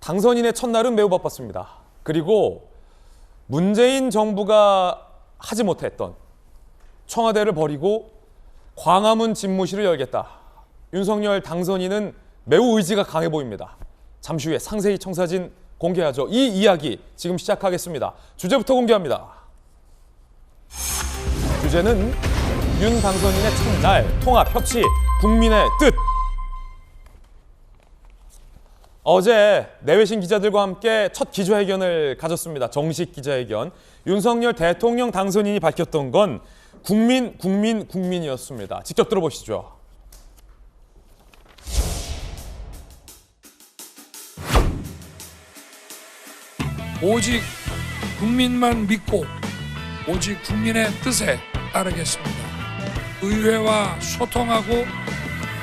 당선인의 첫날은 매우 바빴습니다. 그리고 문재인 정부가 하지 못했던 청와대를 버리고 광화문 집무실을 열겠다. 윤석열 당선인은 매우 의지가 강해 보입니다. 잠시 후에 상세히 청사진 공개하죠. 이 이야기 지금 시작하겠습니다. 주제부터 공개합니다. 주제는 윤 당선인의 첫날 통합, 협치, 국민의 뜻. 어제 내외신 기자들과 함께 첫 기자회견을 가졌습니다. 정식 기자회견. 윤석열 대통령 당선인이 밝혔던 건 국민이었습니다. 직접 들어보시죠. 오직 국민만 믿고 오직 국민의 뜻에 따르겠습니다. 의회와 소통하고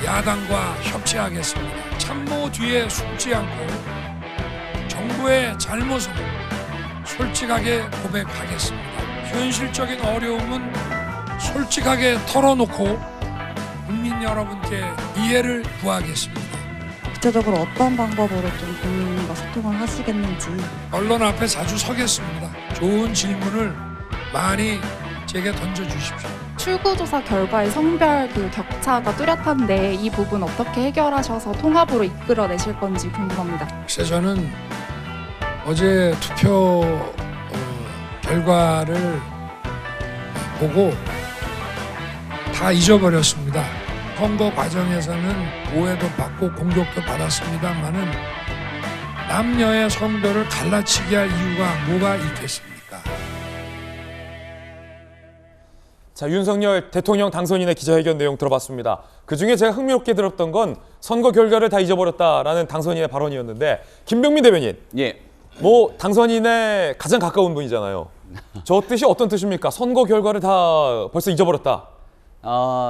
야당과 협치하겠습니다. 참모 뒤에 숨지 않고 정부의 잘못을 솔직하게 고백하겠습니다. 현실적인 어려움은 솔직하게 털어놓고 국민 여러분께 이해를 구하겠습니다. 구체적으로 어떤 방법으로 좀 국민과 소통을 하시겠는지. 언론 앞에 자주 서겠습니다. 좋은 질문을 많이 제게 던져주십시오. 출구조사 결과의 성별 격차가 뚜렷한데 이 부분 어떻게 해결하셔서 통합으로 이끌어내실 건지 궁금합니다. 글쎄 저는 어제 투표 결과를 보고 다 잊어버렸습니다. 선거 과정에서는 오해도 받고 공격도 받았습니다만은 남녀의 성별을 갈라치게 할 이유가 뭐가 있겠습니까? 자, 윤석열 대통령 당선인의 기자회견 내용 들어봤습니다. 그중에 제가 흥미롭게 들었던 건 선거 결과를 다 잊어버렸다라는 당선인의 발언이었는데, 김병민 대변인, 예. 뭐 당선인에 가장 가까운 분이잖아요. 저 뜻이 어떤 뜻입니까? 선거 결과를 다 벌써 잊어버렸다.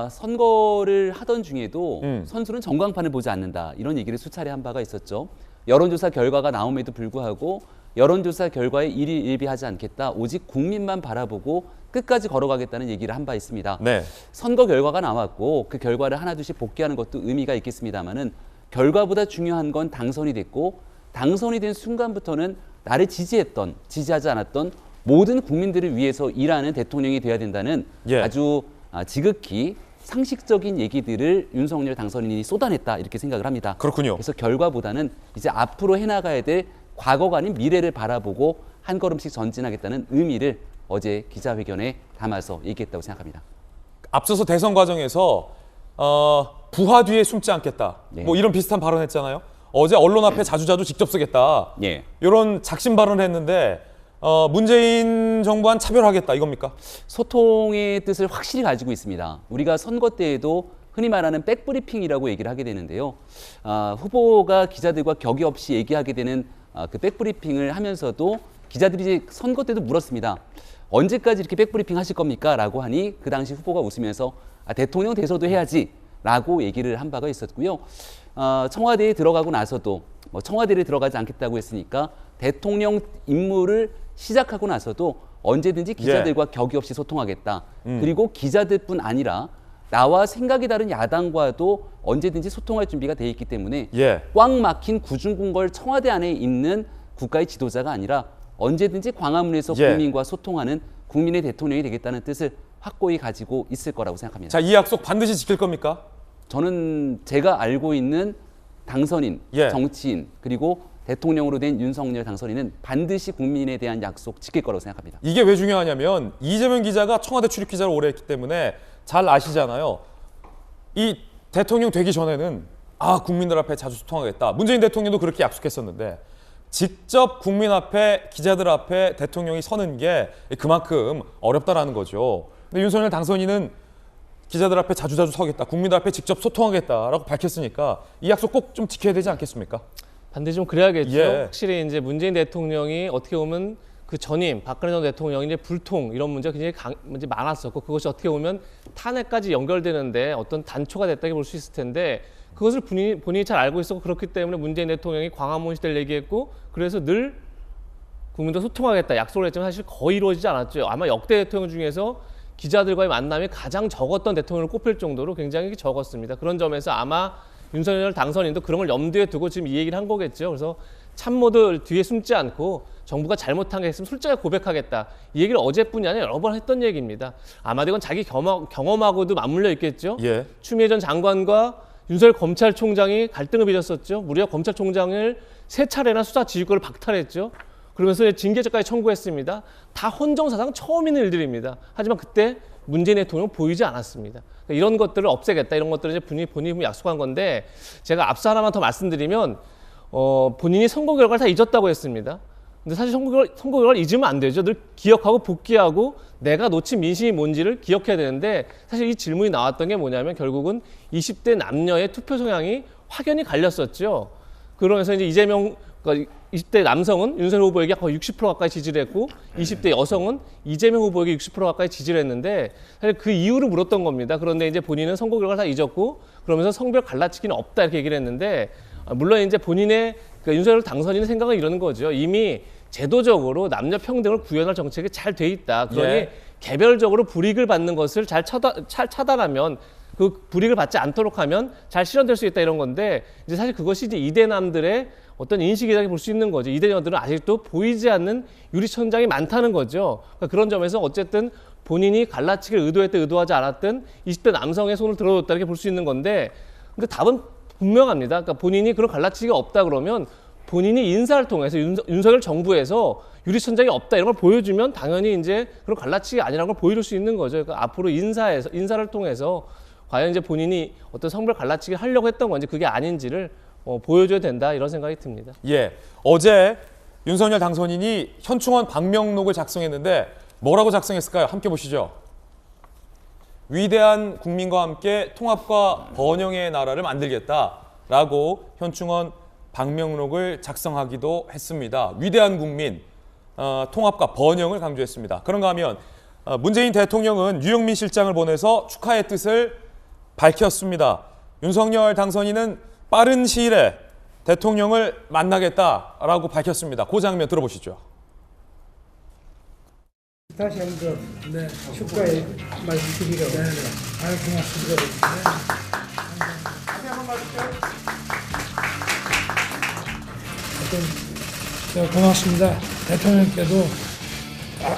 선거를 하던 중에도 선수는 전광판을 보지 않는다, 이런 얘기를 수차례 한 바가 있었죠. 여론조사 결과가 나옴에도 불구하고 여론조사 결과에 일희일비하지 않겠다, 오직 국민만 바라보고 끝까지 걸어가겠다는 얘기를 한 바 있습니다. 네. 선거 결과가 나왔고 그 결과를 하나둘씩 복귀하는 것도 의미가 있겠습니다만은 결과보다 중요한 건 당선이 됐고, 당선이 된 순간부터는 나를 지지하지 않았던 모든 국민들을 위해서 일하는 대통령이 돼야 된다는 아주 지극히 상식적인 얘기들을 윤석열 당선인이 쏟아냈다, 이렇게 생각을 합니다. 그렇군요. 그래서 결과보다는 이제 앞으로 해나가야 될 과거가 아닌 미래를 바라보고 한 걸음씩 전진하겠다는 의미를 어제 기자회견에 담아서 얘기했다고 생각합니다. 앞서서 대선 과정에서 부하 뒤에 숨지 않겠다. 네. 뭐 이런 비슷한 발언했잖아요. 어제 언론 앞에 자주자주 직접 쓰겠다. 예. 이런 작심 발언을 했는데 문재인 정부와는 차별하겠다, 이겁니까? 소통의 뜻을 확실히 가지고 있습니다. 우리가 선거 때에도 흔히 말하는 백브리핑이라고 얘기를 하게 되는데요. 후보가 기자들과 격의 없이 얘기하게 되는 그 백브리핑을 하면서도 기자들이 이제 선거 때도 물었습니다. 언제까지 이렇게 백브리핑 하실 겁니까? 라고 하니 그 당시 후보가 웃으면서 대통령 돼서도 해야지 라고 얘기를 한 바가 있었고요. 청와대에 들어가고 나서도 청와대를 들어가지 않겠다고 했으니까 대통령 임무를 시작하고 나서도 언제든지 기자들과 격의 없이 소통하겠다. 그리고 기자들뿐 아니라 나와 생각이 다른 야당과도 언제든지 소통할 준비가 돼 있기 때문에 꽉 막힌 구중궁궐 청와대 안에 있는 국가의 지도자가 아니라 언제든지 광화문에서 국민과 소통하는 국민의 대통령이 되겠다는 뜻을 확고히 가지고 있을 거라고 생각합니다. 자, 이 약속 반드시 지킬 겁니까? 저는 제가 알고 있는 당선인, 정치인, 그리고 대통령으로 된 윤석열 당선인은 반드시 국민에 대한 약속 지킬 거라고 생각합니다. 이게 왜 중요하냐면 이재명 기자가 청와대 출입 기자를 오래 했기 때문에 잘 아시잖아요. 이 대통령 되기 전에는 국민들 앞에 자주 소통하겠다. 문재인 대통령도 그렇게 약속했었는데 직접 국민 앞에, 기자들 앞에 대통령이 서는 게 그만큼 어렵다라는 거죠. 근데 윤석열 당선인은 기자들 앞에 자주자주 서겠다, 국민들 앞에 직접 소통하겠다라고 밝혔으니까 이 약속 꼭 좀 지켜야 되지 않겠습니까? 반드시 좀 그래야겠죠. 확실히 이제 문재인 대통령이 어떻게 보면 그 전임 박근혜 전 대통령이 이제 불통 이런 문제가 굉장히 이제 많았었고, 그것이 어떻게 보면 탄핵까지 연결되는데 어떤 단초가 됐다고 볼 수 있을 텐데, 그것을 본인이 잘 알고 있었고, 그렇기 때문에 문재인 대통령이 광화문 시대를 얘기했고, 그래서 늘 국민과 소통하겠다 약속을 했지만 사실 거의 이루어지지 않았죠. 아마 역대 대통령 중에서 기자들과의 만남이 가장 적었던 대통령을 꼽힐 정도로 굉장히 적었습니다. 그런 점에서 아마 윤석열 당선인도 그런 걸 염두에 두고 지금 이 얘기를 한 거겠죠. 그래서 참모들 뒤에 숨지 않고 정부가 잘못한 게 있으면 솔직하게 고백하겠다. 이 얘기를 어제뿐이 아니라 여러 번 했던 얘기입니다. 아마도 이건 자기 경험하고도 맞물려 있겠죠. 예. 추미애 전 장관과 윤석열 검찰총장이 갈등을 빚었었죠. 무려 검찰총장을 3차례나 수사 지휘권을 박탈했죠. 그러면서 징계죄까지 청구했습니다. 다 헌정사상 처음 있는 일들입니다. 하지만 그때 문재인 대통령은 보이지 않았습니다. 그러니까 이런 것들을 없애겠다. 이런 것들을 이제 본인이 약속한 건데 제가 앞서 하나만 더 말씀드리면 본인이 선거 결과를 다 잊었다고 했습니다. 근데 사실 선거 결과를 잊으면 안 되죠. 늘 기억하고 복귀하고 내가 놓친 민심이 뭔지를 기억해야 되는데 사실 이 질문이 나왔던 게 뭐냐면 결국은 20대 남녀의 투표 성향이 확연히 갈렸었죠. 그러면서 이제 이재명, 그러니까 20대 남성은 윤석열 후보에게 거의 60% 가까이 지지를 했고 20대 여성은 이재명 후보에게 60% 가까이 지지를 했는데 사실 그 이유를 물었던 겁니다. 그런데 이제 본인은 선거 결과를 다 잊었고 그러면서 성별 갈라치기는 없다 이렇게 얘기를 했는데 물론 이제 본인의 그러니까 윤석열 당선인의 생각은 이러는 거죠. 이미 제도적으로 남녀 평등을 구현할 정책이 잘 돼 있다. 그러니 예. 개별적으로 불이익을 받는 것을 잘 차단하면 그 불이익을 받지 않도록 하면 잘 실현될 수 있다 이런 건데 이제 사실 그것이 이제 이대남들의 어떤 인식이라고 볼 수 있는 거죠. 이대녀들은 아직도 보이지 않는 유리천장이 많다는 거죠. 그러니까 그런 점에서 어쨌든 본인이 갈라치기를 의도했든 의도하지 않았든 20대 남성의 손을 들어줬다 이렇게 볼 수 있는 건데 근데 답은 분명합니다. 그러니까 본인이 그런 갈라치기가 없다 그러면 본인이 인사를 통해서 윤석열 정부에서 유리천장이 없다 이런 걸 보여주면 당연히 이제 그런 갈라치기 아니라는 걸 보여줄 수 있는 거죠. 그러니까 앞으로 인사를 통해서 과연 이제 본인이 어떤 성별 갈라치기를 하려고 했던 건지 그게 아닌지를 보여줘야 된다 이런 생각이 듭니다. 예. 어제 윤석열 당선인이 현충원 방명록을 작성했는데 뭐라고 작성했을까요? 함께 보시죠. 위대한 국민과 함께 통합과 번영의 나라를 만들겠다라고 현충원 방명록을 작성하기도 했습니다. 위대한 국민, 통합과 번영을 강조했습니다. 그런가 하면 문재인 대통령은 유영민 실장을 보내서 축하의 뜻을 밝혔습니다. 윤석열 당선인은 빠른 시일에 대통령을 만나겠다라고 밝혔습니다. 그 장면 들어보시죠. 다시 한번 축하의 말씀드리려고 고맙습니다. 고맙습니다. 대통령께도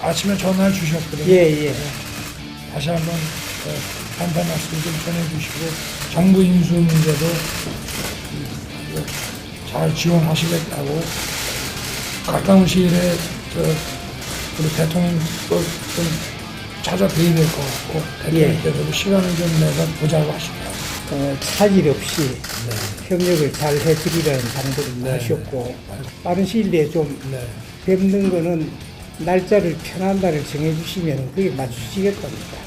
아침에 전화를 주셨거든요. 예. 다시 한번 감사 말씀 좀 전해주시고 정부 인수 문제도 잘 지원하시겠다고 가까운 시일에 우리 대통령 좀 찾아뵈야 될 것 같고 대통령께서도 시간을 좀 내서 보자고 하십니다. 차질 없이 협력을 잘 해드리라는 당부를 하셨고 빠른 시일 내에 좀 뵙는 거는 날짜를 편한 날을 정해주시면 그게 맞추시겠답니다.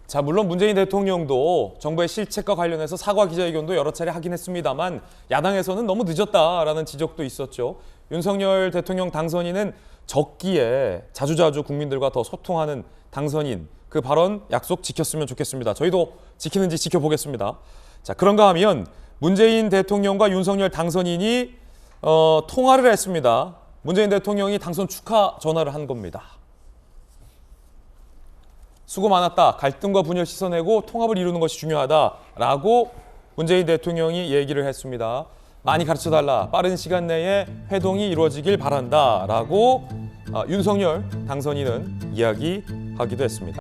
자, 물론 문재인 대통령도 정부의 실책과 관련해서 사과 기자회견도 여러 차례 하긴 했습니다만 야당에서는 너무 늦었다라는 지적도 있었죠. 윤석열 대통령 당선인은 적기에 자주자주 국민들과 더 소통하는 당선인, 그 발언 약속 지켰으면 좋겠습니다. 저희도 지키는지 지켜보겠습니다. 자, 그런가 하면 문재인 대통령과 윤석열 당선인이 통화를 했습니다. 문재인 대통령이 당선 축하 전화를 한 겁니다. 수고 많았다. 갈등과 분열 씻어내고 통합을 이루는 것이 중요하다라고 문재인 대통령이 얘기를 했습니다. 많이 가르쳐달라. 빠른 시간 내에 회동이 이루어지길 바란다라고 윤석열 당선인은 이야기하기도 했습니다.